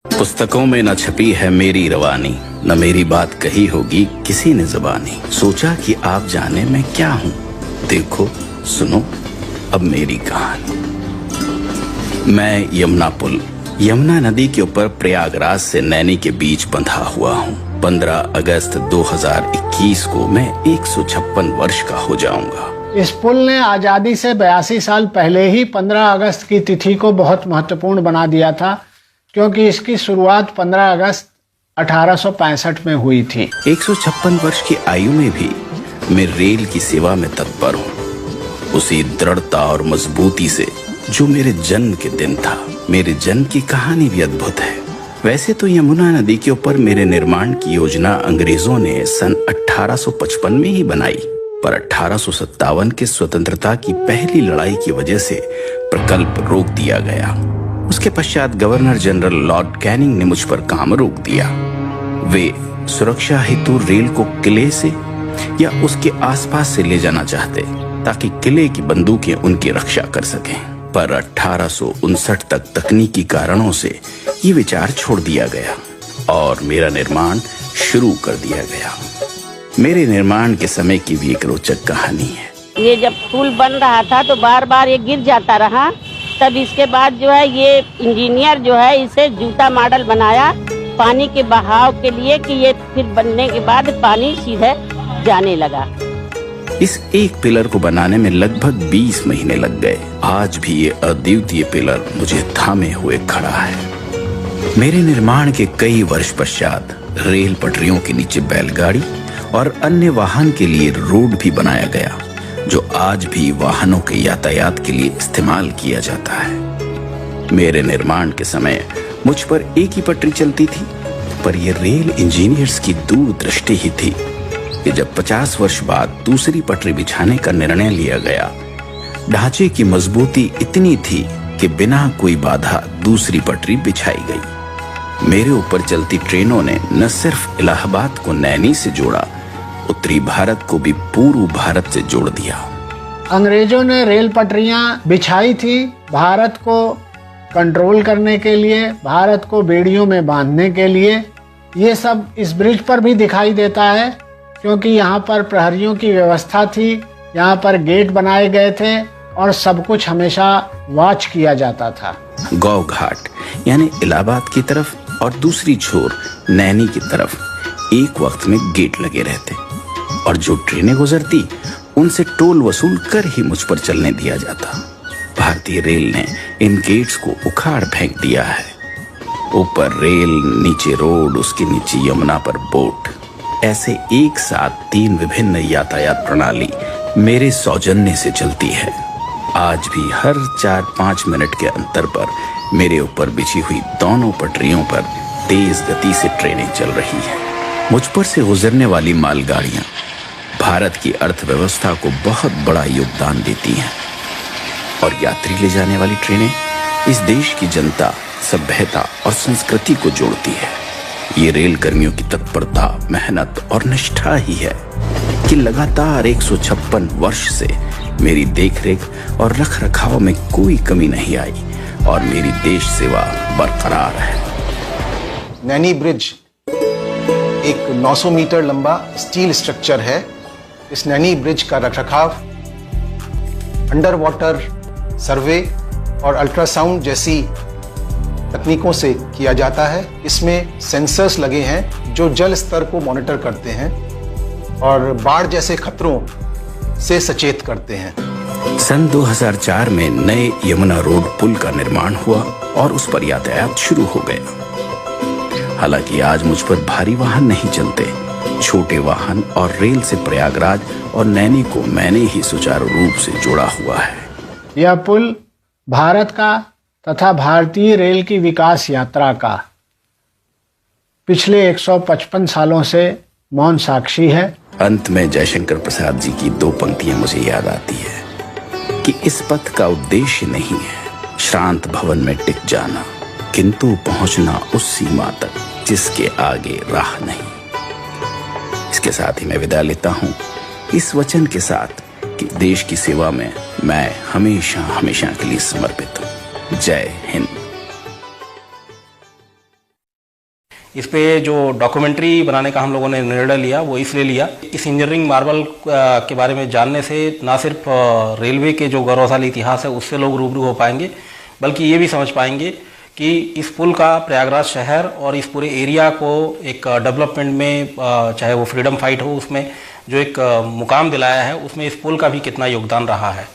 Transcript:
पुस्तकों में न छपी है मेरी रवानी, न मेरी बात कही होगी किसी ने ज़बानी। सोचा कि आप जाने मैं क्या हूँ, देखो सुनो अब मेरी कहानी। मैं यमुना पुल, यमुना नदी के ऊपर प्रयागराज से नैनी के बीच बंधा हुआ हूँ। 15 अगस्त 2021 को मैं 156 वर्ष का हो जाऊंगा। इस पुल ने आजादी से 82 साल पहले ही 15 अगस्त की तिथि को बहुत महत्वपूर्ण बना दिया था, क्योंकि इसकी शुरुआत 15 अगस्त 1865 में हुई थी। 156 वर्ष की आयु में भी मैं रेल की सेवा में तत्पर हूँ, उसी दृढ़ता और मजबूती से जो मेरे जन्म के दिन था। मेरे जन्म की कहानी भी अद्भुत है। वैसे तो यमुना नदी के ऊपर मेरे निर्माण की योजना अंग्रेजों ने सन 1855 में ही बनाई, पर 1857 के स्वतंत्रता की पहली लड़ाई की वजह से प्रकल्प रोक दिया गया। उसके पश्चात गवर्नर जनरल लॉर्ड कैनिंग ने मुझ पर काम रोक दिया। वे सुरक्षा हेतु रेल को किले से या उसके आसपास से ले जाना चाहते, ताकि किले की बंदूकें उनकी रक्षा कर सकें। पर 1859 तक तकनीकी कारणों से ये विचार छोड़ दिया गया और मेरा निर्माण शुरू कर दिया गया। मेरे निर्माण के समय की भी एक रोचक कहानी है। ये जब पुल बन रहा था तो बार बार ये गिर जाता रहा, तब इसके बाद जो है ये इंजीनियर जो है इसे जूता मॉडल बनाया पानी के बहाव के लिए, कि ये फिर बनने के बाद पानी सीधे जाने लगा। इस एक पिलर को बनाने में लगभग 20 महीने लग गए। आज भी ये अद्वितीय पिलर मुझे थामे हुए खड़ा है। मेरे निर्माण के कई वर्ष पश्चात रेल पटरियों के नीचे बैलगाड़ी और अन्य वाहन के लिए रोड भी बनाया गया, जो आज भी वाहनों के यातायात के लिए इस्तेमाल किया जाता है। मेरे निर्माण के समय मुझ पर एक ही पटरी चलती थी, पर यह रेल इंजीनियर्स की दूरदृष्टि ही थी कि जब 50 वर्ष बाद दूसरी पटरी बिछाने का निर्णय लिया गया, ढांचे की मजबूती इतनी थी कि बिना कोई बाधा दूसरी पटरी बिछाई गई। मेरे ऊपर चलती ट्रेनों ने न सिर्फ इलाहाबाद को नैनी से जोड़ा, उत्तरी भारत को भी पूर्व भारत से जोड़ दिया। अंग्रेजों ने रेल पटरियां बिछाई थी भारत को कंट्रोल करने के लिए, भारत को बेड़ियों में बांधने के लिए। ये सब इस ब्रिज पर भी दिखाई देता है, क्योंकि यहाँ पर प्रहरियों की व्यवस्था थी, यहाँ पर गेट बनाए गए थे और सब कुछ हमेशा वॉच किया जाता था। गौ घाट यानी इलाहाबाद की तरफ और दूसरी छोर नैनी की तरफ एक वक्त में गेट लगे रहते, और जो ट्रेनें गुजरती उनसे टोल वसूल कर ही मुझ पर चलने दिया जाता। भारतीय रेल ने इन गेट्स को उखाड़ फेंक दिया है। ऊपर रेल, नीचे रोड, उसके नीचे यमुना पर बोट, ऐसे एक साथ 3 विभिन्न यातायात प्रणाली मेरे सौजन्य से चलती है। आज भी हर 4-5 मिनट के अंतर पर मेरे ऊपर बिछी हुई दोनों पटरियों पर तेज गति से ट्रेनें चल रही हैं। मुझ पर से गुजरने वाली मालगाड़ियां भारत की अर्थव्यवस्था को बहुत बड़ा योगदान देती हैं, और यात्री ले जाने वाली ट्रेनें इस देश की जनता, सभ्यता और संस्कृति को जोड़ती है। ये रेल कर्मियों की तत्परता, मेहनत और निष्ठा ही है कि लगातार 156 वर्ष से मेरी देखरेख और रखरखाव में कोई कमी नहीं आई और मेरी देश सेवा बरकरार है। नैनी ब्रिज एक 900 मीटर लंबा स्टील स्ट्रक्चर है। इस नैनी ब्रिज का रखरखाव अंडर वाटर सर्वे और अल्ट्रासाउंड जैसी तकनीकों से किया जाता है। इसमें सेंसर्स लगे हैं जो जल स्तर को मॉनिटर करते हैं और बाढ़ जैसे खतरों से सचेत करते हैं। सन 2004 में नए यमुना रोड पुल का निर्माण हुआ और उस पर यातायात शुरू हो गया। हालांकि आज मुझ पर भारी वाहन नहीं चलते, छोटे वाहन और रेल से प्रयागराज और नैनी को मैंने ही सुचारू रूप से जोड़ा हुआ है। यह पुल भारत का तथा भारतीय रेल की विकास यात्रा का पिछले 155 सालों से मौन साक्षी है। अंत में जयशंकर प्रसाद जी की 2 पंक्तियां मुझे याद आती है कि इस पथ का उद्देश्य नहीं है श्रांत भवन में टिक जाना, किंतु पहुंचना उस सीमा तक जिसके आगे राह नहीं। इसके साथ ही मैं विदा लेता हूं, इस वचन के साथ कि देश की सेवा में मैं हमेशा हमेशा के लिए समर्पित हूं। जय हिंद। इस पे जो डॉक्यूमेंट्री बनाने का हम लोगों ने निर्णय लिया वो इसलिए लिया, इस इंजीनियरिंग मार्बल के बारे में जानने से ना सिर्फ रेलवे के जो गौरवशाली इतिहास है उससे लोग रूबरू हो पाएंगे, बल्कि ये भी समझ पाएंगे कि इस पुल का प्रयागराज शहर और इस पूरे एरिया को एक डेवलपमेंट में, चाहे वो फ्रीडम फाइट हो उसमें जो एक मुकाम दिलाया है, उसमें इस पुल का भी कितना योगदान रहा है।